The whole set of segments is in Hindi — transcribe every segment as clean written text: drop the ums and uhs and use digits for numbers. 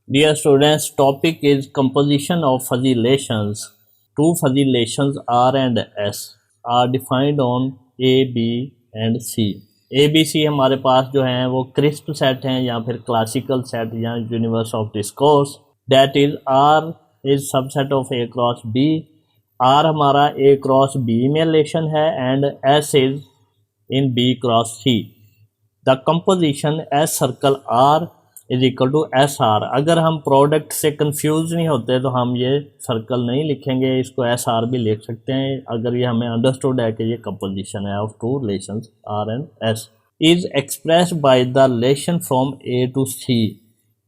Dear students, topic is composition of fuzzy relations. Two fuzzy relations R and S are defined on A, B and C. A, B, C हमारे पास जो हैं वो क्रिस्प सेट हैं या फिर क्लासिकल सेट या universe of discourse. That is R is subset of A cross B. R हमारा A cross B में रिलेशन है and S is in B cross C. The composition S circle R is equal to S R. अगर हम प्रोडक्ट से कंफ्यूज नहीं होते तो हम ये सर्कल नहीं लिखेंगे, इसको एस आर भी लिख सकते हैं अगर ये हमें अंडरस्टूड है कि ये कंपोजिशन है of two relations R and S. Is expressed by the relation from A to C.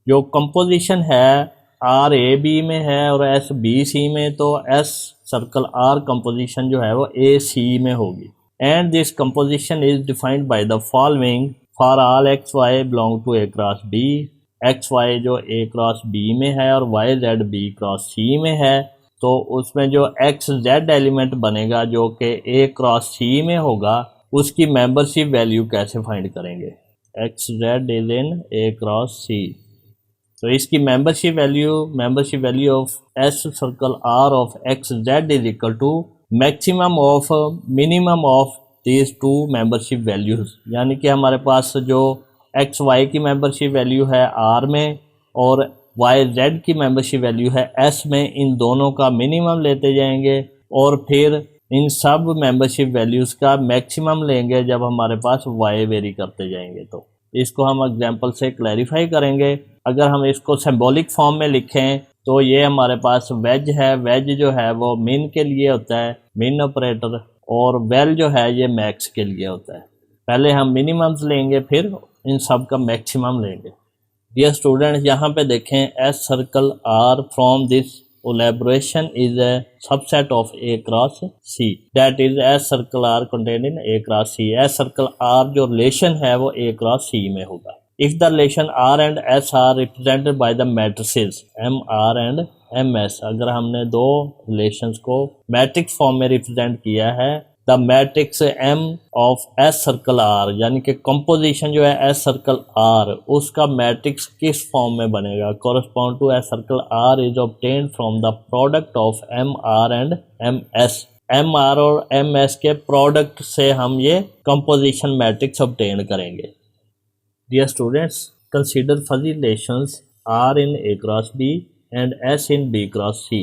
जो कंपोजिशन है आर ए बी में है और एस बी सी में, तो एस सर्कल आर कंपोजिशन जो है वो ए सी में होगी. And this composition is defined by the following. For all X Y belong to A cross B. X Y जो ए क्रॉस बी में है और Y Z B cross C में है, तो उसमें जो एक्स जेड एलिमेंट बनेगा जो कि ए क्रॉस सी में होगा, उसकी मेंबरशिप वैल्यू कैसे फाइंड करेंगे. X Z is in A cross C, तो इसकी membership value of S circle R of X Z is equal to maximum of minimum of these two membership values. यानी कि हमारे पास जो एक्स वाई की मेंबरशिप वैल्यू है आर में और वाई जेड की मेंबरशिप वैल्यू है एस में, इन दोनों का मिनिमम लेते जाएंगे और फिर इन सब मेंबरशिप वैल्यूज़ का मैक्सिमम लेंगे जब हमारे पास वाई वेरी करते जाएंगे. तो इसको हम एग्जांपल से क्लैरिफाई करेंगे. अगर हम इसको सिंबॉलिक फॉर्म में लिखें तो ये हमारे पास वेज है. वेज जो है वो मिन के लिए होता है, मिन ऑपरेटर, और वेल जो है ये मैक्स के लिए होता है. पहले हम मिनिमम्स लेंगे फिर इन सब का मैक्सिमम लेंगे. डियर स्टूडेंट्स, यहाँ पे देखें S circle R from this collaboration is a subset of A cross C. That is S circle R contain in A cross C. S circle R जो रिलेशन है वो ए क्रॉस सी में होगा. If the relation R and S R represented by the matrices M R and M S. अगर हमने दो रिलेशंस को मैट्रिक्स फॉर्म में रिप्रेजेंट किया है, the matrix M of S circle R, यानी कि कंपोजिशन जो है एस सर्कल आर, उसका मैट्रिक्स किस फॉर्म में बनेगा. Correspond to S circle R is obtained from the product of M R and M S. M R और एम एस के प्रोडक्ट से हम ये कंपोजिशन मैट्रिक्स ऑब्टेन करेंगे. Dear students, consider fuzzy relations R in A cross B and S in B cross C.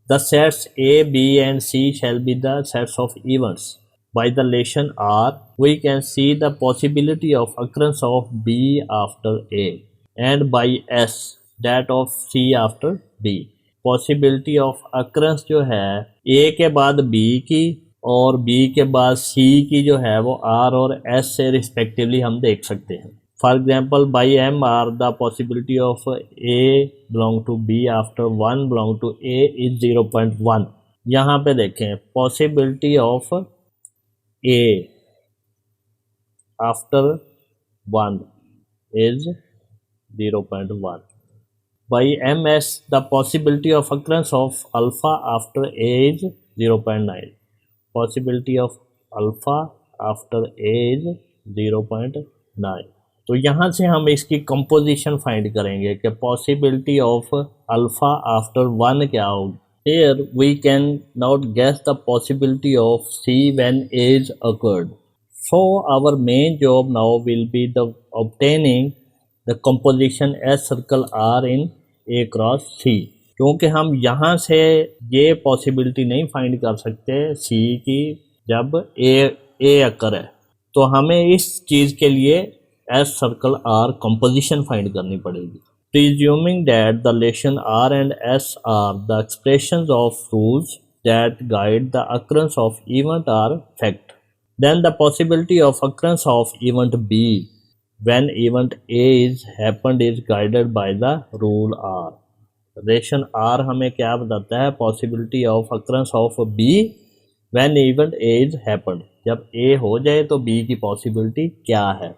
The sets A, B and C shall be the sets of events. By the relation R, we can see the possibility of occurrence of B after A, and by S, that of C after B. Possibility of occurrence जो है A के बाद B की और B के बाद C की जो है वो R और S से रिस्पेक्टिवली हम देख सकते हैं. For example, by MR, the possibility of A belong to B after 1 belong to A is 0.1. यहाँ पे देखें possibility of A after 1 is 0.1. By MS, the possibility of occurrence of alpha after A is 0.9. Possibility of alpha after A is 0.9. तो यहाँ से हम इसकी कंपोजिशन फाइंड करेंगे कि पॉसिबिलिटी ऑफ अल्फ़ा आफ्टर 1 क्या होगी. Here we can not guess the possibility of C when A is occurred. So our main job now will be the obtaining the composition S circle R in A cross C. क्योंकि हम यहाँ से ये पॉसिबिलिटी नहीं फाइंड कर सकते C की जब A अकर है, तो हमें इस चीज़ के लिए S circle R composition find करनी पड़ेगी. Presuming that the relation R and S are the expressions of rules that guide the occurrence of event are fact, then the possibility of occurrence of event B when event A is happened is guided by the rule R. Relation R हमें क्या बताता है? Possibility of occurrence of B when event A is happened. जब A हो जाए तो B की possibility क्या है?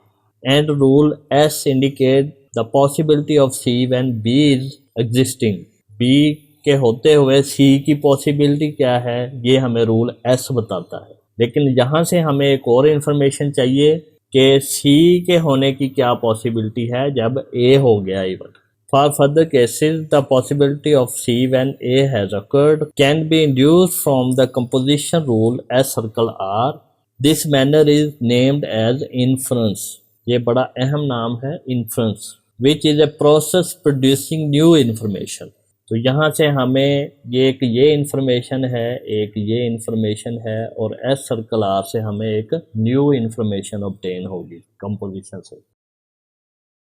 And rule S indicate the possibility of C when B is existing. B के होते हुए C की possibility क्या है, ये हमें रूल S बताता है. लेकिन यहाँ से हमें एक और इन्फॉर्मेशन चाहिए कि C के होने की क्या possibility है जब A हो गया event. For further cases, the possibility of C when A has occurred can be induced from the composition rule S circle R. This manner is named as inference. ये बड़ा अहम नाम है inference, which is a process producing new information. तो यहाँ से हमें ये इंफॉर्मेशन है, एक ये इंफॉर्मेशन है, और एस सर्कल आर से हमें एक न्यू इंफॉर्मेशन ऑब्टेन होगी कंपोजिशन से.